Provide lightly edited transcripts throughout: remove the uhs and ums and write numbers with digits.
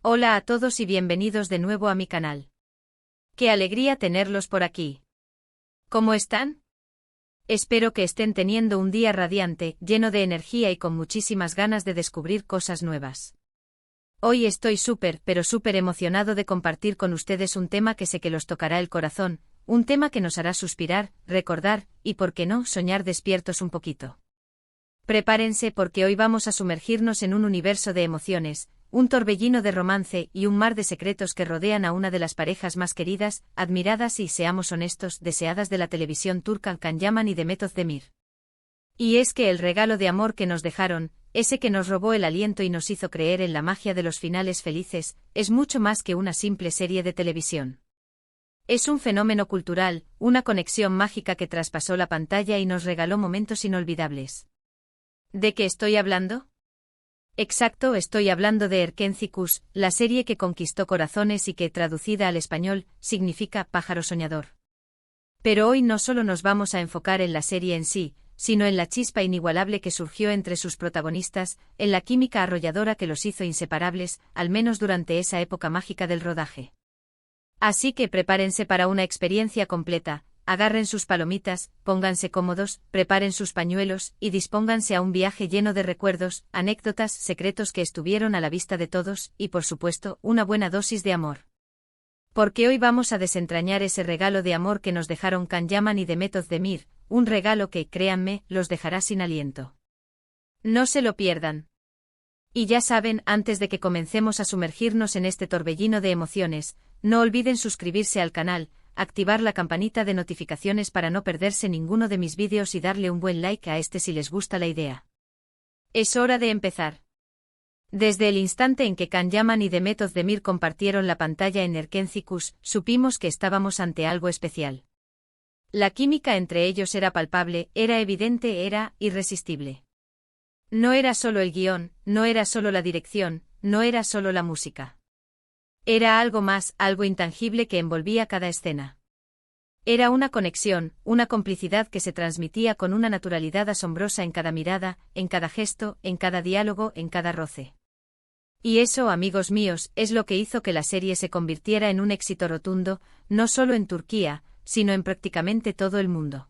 Hola a todos y bienvenidos de nuevo a mi canal. ¡Qué alegría tenerlos por aquí! ¿Cómo están? Espero que estén teniendo un día radiante, lleno de energía y con muchísimas ganas de descubrir cosas nuevas. Hoy estoy súper emocionado de compartir con ustedes un tema que sé que los tocará el corazón, un tema que nos hará suspirar, recordar, y por qué no, soñar despiertos un poquito. Prepárense porque hoy vamos a sumergirnos en un universo de emociones, un torbellino de romance y un mar de secretos que rodean a una de las parejas más queridas, admiradas y, seamos honestos, deseadas de la televisión turca, Can Yaman y Demet Özdemir. Y es que el regalo de amor que nos dejaron, ese que nos robó el aliento y nos hizo creer en la magia de los finales felices, es mucho más que una simple serie de televisión. Es un fenómeno cultural, una conexión mágica que traspasó la pantalla y nos regaló momentos inolvidables. ¿De qué estoy hablando? Exacto, estoy hablando de Erkenzicus, la serie que conquistó corazones y que, traducida al español, significa pájaro soñador. Pero hoy no solo nos vamos a enfocar en la serie en sí, sino en la chispa inigualable que surgió entre sus protagonistas, en la química arrolladora que los hizo inseparables, al menos durante esa época mágica del rodaje. Así que prepárense para una experiencia completa. Agarren sus palomitas, pónganse cómodos, preparen sus pañuelos y dispónganse a un viaje lleno de recuerdos, anécdotas, secretos que estuvieron a la vista de todos y, por supuesto, una buena dosis de amor. Porque hoy vamos a desentrañar ese regalo de amor que nos dejaron Can Yaman y Demet Özdemir, un regalo que, créanme, los dejará sin aliento. No se lo pierdan. Y ya saben, antes de que comencemos a sumergirnos en este torbellino de emociones, no olviden suscribirse al canal, activar la campanita de notificaciones para no perderse ninguno de mis vídeos y darle un buen like a este si les gusta la idea. Es hora de empezar. Desde el instante en que Can Yaman y Demet Özdemir compartieron la pantalla en Erkenzicus, supimos que estábamos ante algo especial. La química entre ellos era palpable, era evidente, era irresistible. No era solo el guión, no era solo la dirección, no era solo la música. Era algo más, algo intangible que envolvía cada escena. Era una conexión, una complicidad que se transmitía con una naturalidad asombrosa en cada mirada, en cada gesto, en cada diálogo, en cada roce. Y eso, amigos míos, es lo que hizo que la serie se convirtiera en un éxito rotundo, no solo en Turquía, sino en prácticamente todo el mundo.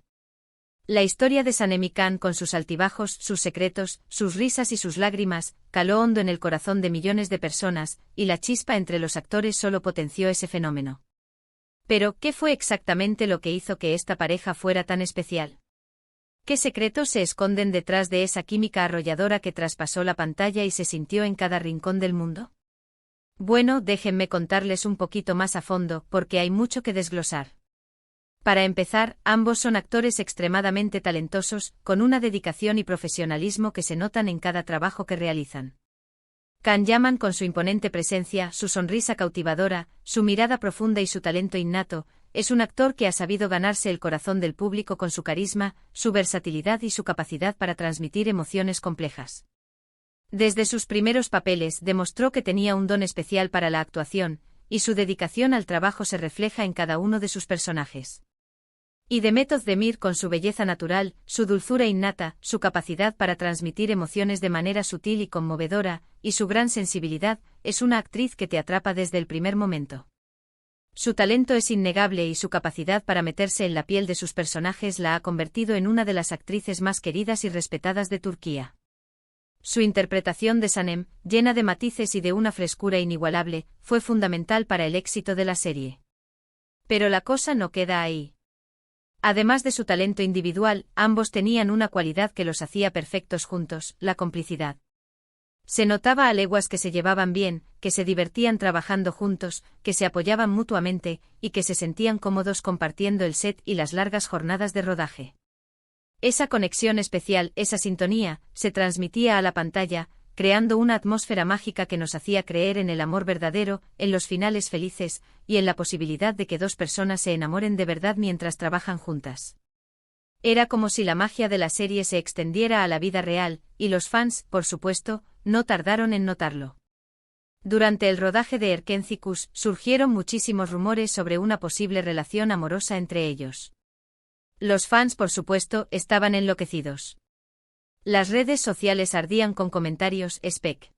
La historia de Sanem Can, con sus altibajos, sus secretos, sus risas y sus lágrimas, caló hondo en el corazón de millones de personas, y la chispa entre los actores solo potenció ese fenómeno. Pero, ¿qué fue exactamente lo que hizo que esta pareja fuera tan especial? ¿Qué secretos se esconden detrás de esa química arrolladora que traspasó la pantalla y se sintió en cada rincón del mundo? Bueno, déjenme contarles un poquito más a fondo, porque hay mucho que desglosar. Para empezar, ambos son actores extremadamente talentosos, con una dedicación y profesionalismo que se notan en cada trabajo que realizan. Can Yaman, con su imponente presencia, su sonrisa cautivadora, su mirada profunda y su talento innato, es un actor que ha sabido ganarse el corazón del público con su carisma, su versatilidad y su capacidad para transmitir emociones complejas. Desde sus primeros papeles demostró que tenía un don especial para la actuación, y su dedicación al trabajo se refleja en cada uno de sus personajes. Y Demet Özdemir, con su belleza natural, su dulzura innata, su capacidad para transmitir emociones de manera sutil y conmovedora, y su gran sensibilidad, es una actriz que te atrapa desde el primer momento. Su talento es innegable y su capacidad para meterse en la piel de sus personajes la ha convertido en una de las actrices más queridas y respetadas de Turquía. Su interpretación de Sanem, llena de matices y de una frescura inigualable, fue fundamental para el éxito de la serie. Pero la cosa no queda ahí. Además de su talento individual, ambos tenían una cualidad que los hacía perfectos juntos, la complicidad. Se notaba a leguas que se llevaban bien, que se divertían trabajando juntos, que se apoyaban mutuamente, y que se sentían cómodos compartiendo el set y las largas jornadas de rodaje. Esa conexión especial, esa sintonía, se transmitía a la pantalla, creando una atmósfera mágica que nos hacía creer en el amor verdadero, en los finales felices, y en la posibilidad de que dos personas se enamoren de verdad mientras trabajan juntas. Era como si la magia de la serie se extendiera a la vida real, y los fans, por supuesto, no tardaron en notarlo. Durante el rodaje de Erkenzicus, surgieron muchísimos rumores sobre una posible relación amorosa entre ellos. Los fans, por supuesto, estaban enloquecidos. Las redes sociales ardían con comentarios spec.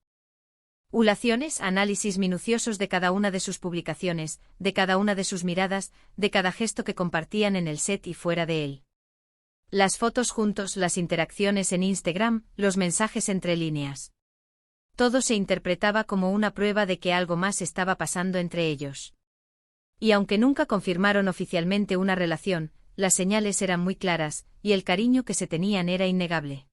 Análisis minuciosos de cada una de sus publicaciones, de cada una de sus miradas, de cada gesto que compartían en el set y fuera de él. Las fotos juntos, las interacciones en Instagram, los mensajes entre líneas. Todo se interpretaba como una prueba de que algo más estaba pasando entre ellos. Y aunque nunca confirmaron oficialmente una relación, las señales eran muy claras, y el cariño que se tenían era innegable.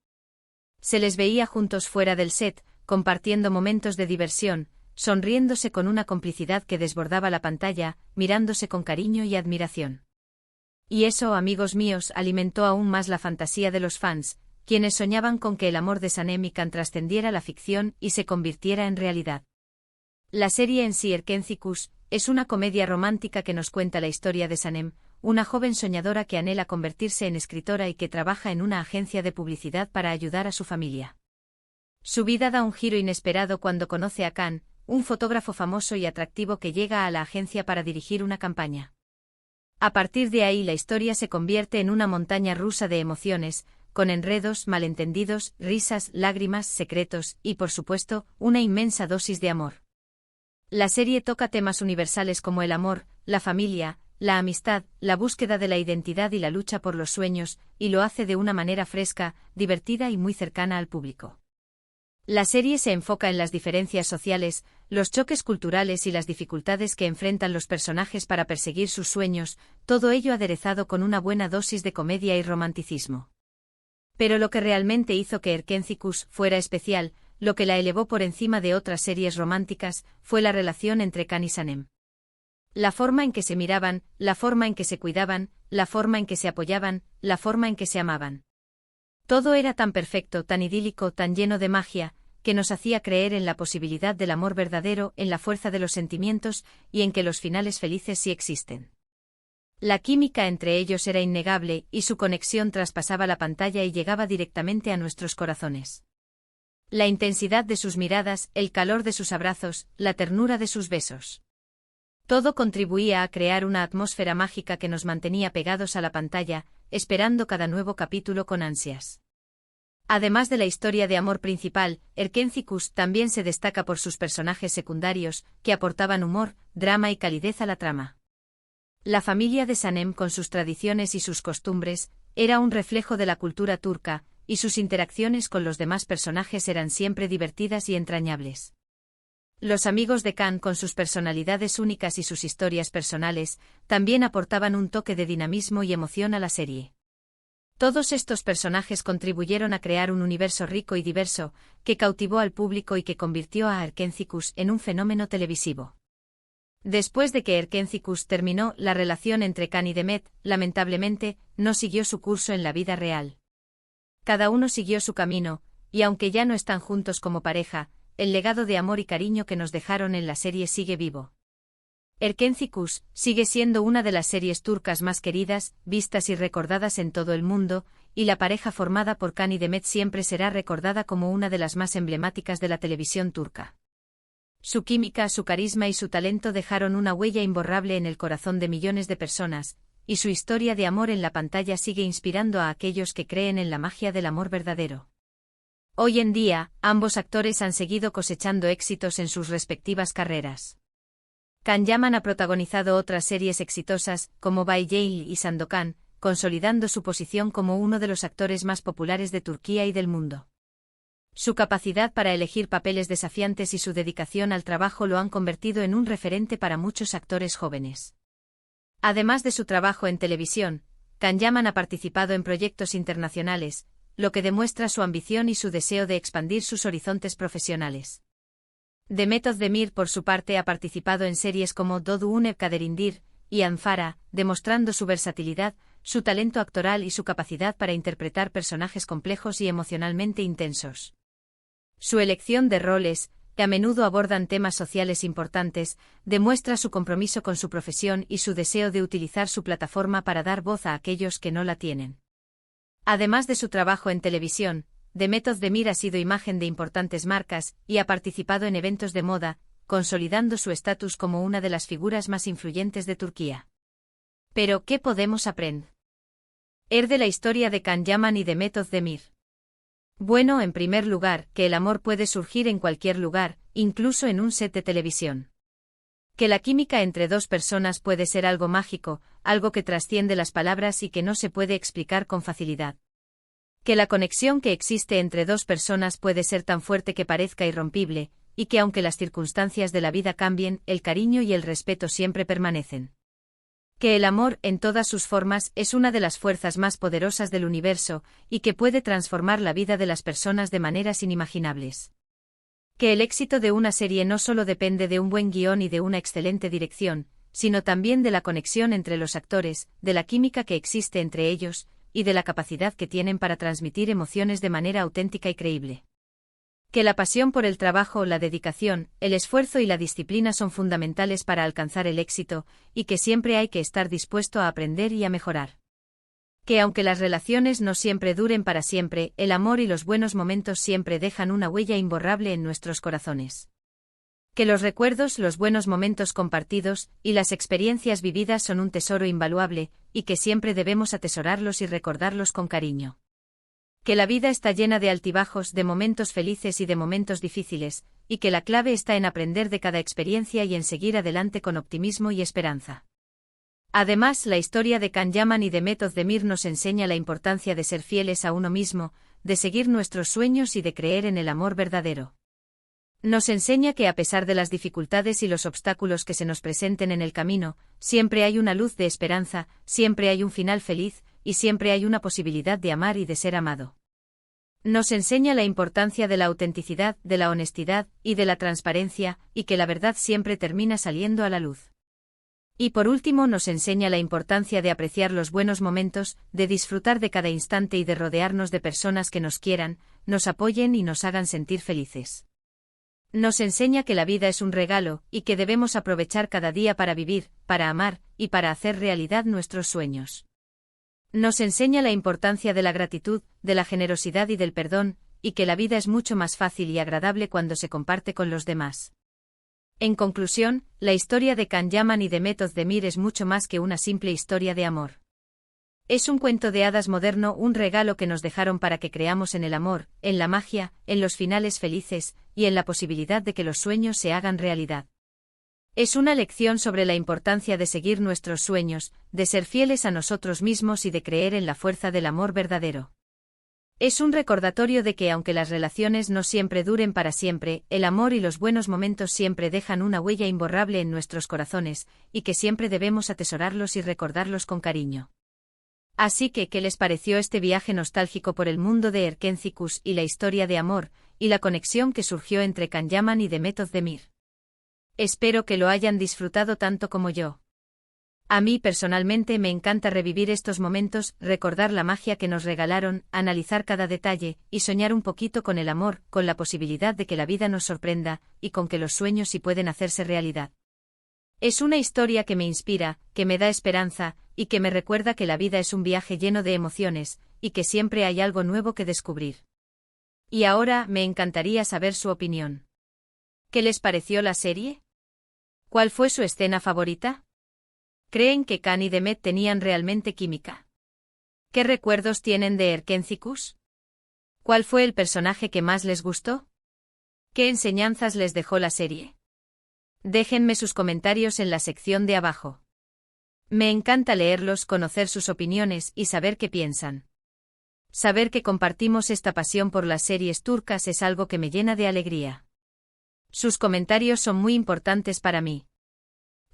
Se les veía juntos fuera del set, compartiendo momentos de diversión, sonriéndose con una complicidad que desbordaba la pantalla, mirándose con cariño y admiración. Y eso, amigos míos, alimentó aún más la fantasía de los fans, quienes soñaban con que el amor de Sanem y Can trascendiera la ficción y se convirtiera en realidad. La serie en sí, Erkenzikuz, es una comedia romántica que nos cuenta la historia de Sanem, una joven soñadora que anhela convertirse en escritora y que trabaja en una agencia de publicidad para ayudar a su familia. Su vida da un giro inesperado cuando conoce a Can, un fotógrafo famoso y atractivo que llega a la agencia para dirigir una campaña. A partir de ahí la historia se convierte en una montaña rusa de emociones, con enredos, malentendidos, risas, lágrimas, secretos y, por supuesto, una inmensa dosis de amor. La serie toca temas universales como el amor, la familia, la amistad, la búsqueda de la identidad y la lucha por los sueños, y lo hace de una manera fresca, divertida y muy cercana al público. La serie se enfoca en las diferencias sociales, los choques culturales y las dificultades que enfrentan los personajes para perseguir sus sueños, todo ello aderezado con una buena dosis de comedia y romanticismo. Pero lo que realmente hizo que Erkenzikuz fuera especial, lo que la elevó por encima de otras series románticas, fue la relación entre Can y Sanem. La forma en que se miraban, la forma en que se cuidaban, la forma en que se apoyaban, la forma en que se amaban. Todo era tan perfecto, tan idílico, tan lleno de magia, que nos hacía creer en la posibilidad del amor verdadero, en la fuerza de los sentimientos, y en que los finales felices sí existen. La química entre ellos era innegable, y su conexión traspasaba la pantalla y llegaba directamente a nuestros corazones. La intensidad de sus miradas, el calor de sus abrazos, la ternura de sus besos. Todo contribuía a crear una atmósfera mágica que nos mantenía pegados a la pantalla, esperando cada nuevo capítulo con ansias. Además de la historia de amor principal, Erkenzikuz también se destaca por sus personajes secundarios, que aportaban humor, drama y calidez a la trama. La familia de Sanem, con sus tradiciones y sus costumbres, era un reflejo de la cultura turca, y sus interacciones con los demás personajes eran siempre divertidas y entrañables. Los amigos de Can, con sus personalidades únicas y sus historias personales, también aportaban un toque de dinamismo y emoción a la serie. Todos estos personajes contribuyeron a crear un universo rico y diverso, que cautivó al público y que convirtió a Erkenzikuz en un fenómeno televisivo. Después de que Erkenzikuz terminó, la relación entre Can y Demet, lamentablemente, no siguió su curso en la vida real. Cada uno siguió su camino, y aunque ya no están juntos como pareja, el legado de amor y cariño que nos dejaron en la serie sigue vivo. Erkenzikuz sigue siendo una de las series turcas más queridas, vistas y recordadas en todo el mundo, y la pareja formada por Can y Demet siempre será recordada como una de las más emblemáticas de la televisión turca. Su química, su carisma y su talento dejaron una huella imborrable en el corazón de millones de personas, y su historia de amor en la pantalla sigue inspirando a aquellos que creen en la magia del amor verdadero. Hoy en día, ambos actores han seguido cosechando éxitos en sus respectivas carreras. Can Yaman ha protagonizado otras series exitosas, como Bay Jail y Sandokan, consolidando su posición como uno de los actores más populares de Turquía y del mundo. Su capacidad para elegir papeles desafiantes y su dedicación al trabajo lo han convertido en un referente para muchos actores jóvenes. Además de su trabajo en televisión, Can Yaman ha participado en proyectos internacionales, lo que demuestra su ambición y su deseo de expandir sus horizontes profesionales. Demet Özdemir, por su parte, ha participado en series como Doğdu Une Kaderindir y Anfara, demostrando su versatilidad, su talento actoral y su capacidad para interpretar personajes complejos y emocionalmente intensos. Su elección de roles, que a menudo abordan temas sociales importantes, demuestra su compromiso con su profesión y su deseo de utilizar su plataforma para dar voz a aquellos que no la tienen. Además de su trabajo en televisión, Demet Özdemir ha sido imagen de importantes marcas y ha participado en eventos de moda, consolidando su estatus como una de las figuras más influyentes de Turquía. Pero, ¿qué podemos aprender de la historia de Can Yaman y Demet Özdemir? Bueno, en primer lugar, que el amor puede surgir en cualquier lugar, incluso en un set de televisión. Que la química entre dos personas puede ser algo mágico, algo que trasciende las palabras y que no se puede explicar con facilidad. Que la conexión que existe entre dos personas puede ser tan fuerte que parezca irrompible, y que aunque las circunstancias de la vida cambien, el cariño y el respeto siempre permanecen. Que el amor, en todas sus formas, es una de las fuerzas más poderosas del universo, y que puede transformar la vida de las personas de maneras inimaginables. Que el éxito de una serie no solo depende de un buen guión y de una excelente dirección, sino también de la conexión entre los actores, de la química que existe entre ellos, y de la capacidad que tienen para transmitir emociones de manera auténtica y creíble. Que la pasión por el trabajo, la dedicación, el esfuerzo y la disciplina son fundamentales para alcanzar el éxito, y que siempre hay que estar dispuesto a aprender y a mejorar. Que aunque las relaciones no siempre duren para siempre, el amor y los buenos momentos siempre dejan una huella imborrable en nuestros corazones. Que los recuerdos, los buenos momentos compartidos, y las experiencias vividas son un tesoro invaluable, y que siempre debemos atesorarlos y recordarlos con cariño. Que la vida está llena de altibajos, de momentos felices y de momentos difíciles, y que la clave está en aprender de cada experiencia y en seguir adelante con optimismo y esperanza. Además, la historia de Can Yaman y de Method Demir nos enseña la importancia de ser fieles a uno mismo, de seguir nuestros sueños y de creer en el amor verdadero. Nos enseña que a pesar de las dificultades y los obstáculos que se nos presenten en el camino, siempre hay una luz de esperanza, siempre hay un final feliz, y siempre hay una posibilidad de amar y de ser amado. Nos enseña la importancia de la autenticidad, de la honestidad, y de la transparencia, y que la verdad siempre termina saliendo a la luz. Y por último nos enseña la importancia de apreciar los buenos momentos, de disfrutar de cada instante y de rodearnos de personas que nos quieran, nos apoyen y nos hagan sentir felices. Nos enseña que la vida es un regalo, y que debemos aprovechar cada día para vivir, para amar, y para hacer realidad nuestros sueños. Nos enseña la importancia de la gratitud, de la generosidad y del perdón, y que la vida es mucho más fácil y agradable cuando se comparte con los demás. En conclusión, la historia de Can Yaman y de Method Demir es mucho más que una simple historia de amor. Es un cuento de hadas moderno, un regalo que nos dejaron para que creamos en el amor, en la magia, en los finales felices, y en la posibilidad de que los sueños se hagan realidad. Es una lección sobre la importancia de seguir nuestros sueños, de ser fieles a nosotros mismos y de creer en la fuerza del amor verdadero. Es un recordatorio de que aunque las relaciones no siempre duren para siempre, el amor y los buenos momentos siempre dejan una huella imborrable en nuestros corazones, y que siempre debemos atesorarlos y recordarlos con cariño. Así que, ¿qué les pareció este viaje nostálgico por el mundo de Erkenzicus y la historia de amor, y la conexión que surgió entre Can Yaman y de Method Demir? Espero que lo hayan disfrutado tanto como yo. A mí personalmente me encanta revivir estos momentos, recordar la magia que nos regalaron, analizar cada detalle, y soñar un poquito con el amor, con la posibilidad de que la vida nos sorprenda, y con que los sueños sí pueden hacerse realidad. Es una historia que me inspira, que me da esperanza, y que me recuerda que la vida es un viaje lleno de emociones, y que siempre hay algo nuevo que descubrir. Y ahora, me encantaría saber su opinión. ¿Qué les pareció la serie? ¿Cuál fue su escena favorita? ¿Creen que Can y Demet tenían realmente química? ¿Qué recuerdos tienen de Erkenzicus? ¿Cuál fue el personaje que más les gustó? ¿Qué enseñanzas les dejó la serie? Déjenme sus comentarios en la sección de abajo. Me encanta leerlos, conocer sus opiniones y saber qué piensan. Saber que compartimos esta pasión por las series turcas es algo que me llena de alegría. Sus comentarios son muy importantes para mí.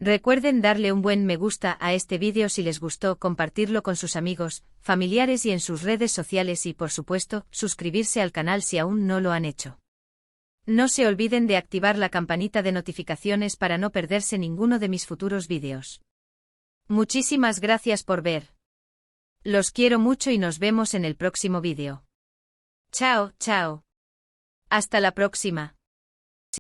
Recuerden darle un buen me gusta a este vídeo si les gustó, compartirlo con sus amigos, familiares y en sus redes sociales y por supuesto, suscribirse al canal si aún no lo han hecho. No se olviden de activar la campanita de notificaciones para no perderse ninguno de mis futuros vídeos. Muchísimas gracias por ver. Los quiero mucho y nos vemos en el próximo vídeo. Chao, chao. Hasta la próxima.